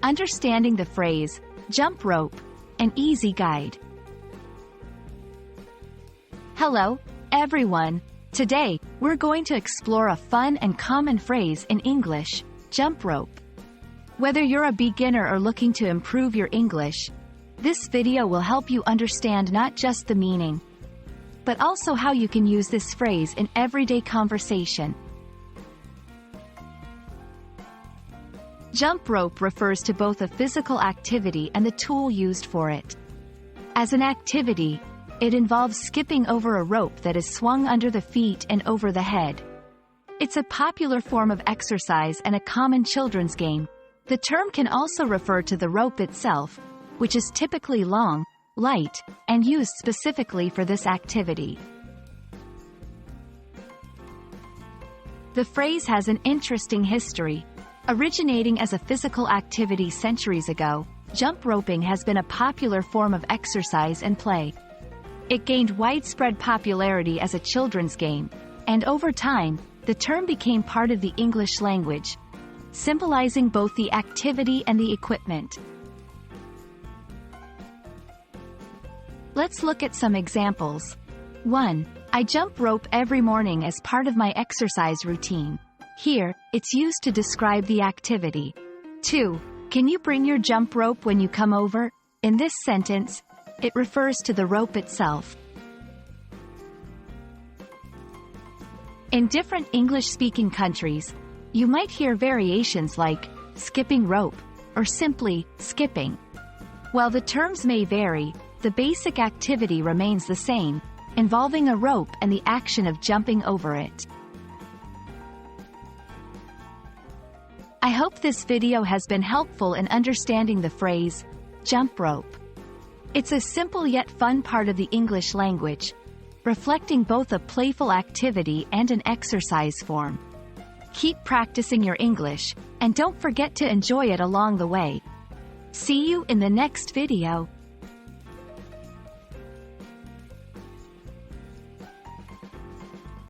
Understanding the phrase, jump rope, an easy guide. Hello, everyone. Today, we're going to explore a fun and common phrase in English, jump rope. Whether you're a beginner or looking to improve your English, this video will help you understand not just the meaning, but also how you can use this phrase in everyday conversation. Jump rope refers to both a physical activity and the tool used for it. As an activity, it involves skipping over a rope that is swung under the feet and over the head. It's a popular form of exercise and a common children's game. The term can also refer to the rope itself, which is typically long, light, and used specifically for this activity. The phrase has an interesting history. Originating as a physical activity centuries ago, jump roping has been a popular form of exercise and play. It gained widespread popularity as a children's game, and over time, the term became part of the English language, symbolizing both the activity and the equipment. Let's look at some examples. 1. I jump rope every morning as part of my exercise routine. Here, it's used to describe the activity. 2. Can you bring your jump rope when you come over? In this sentence, it refers to the rope itself. In different English-speaking countries, you might hear variations like skipping rope or simply skipping. While the terms may vary, the basic activity remains the same, involving a rope and the action of jumping over it. I hope this video has been helpful in understanding the phrase, jump rope. It's a simple yet fun part of the English language, reflecting both a playful activity and an exercise form. Keep practicing your English, and don't forget to enjoy it along the way. See you in the next video.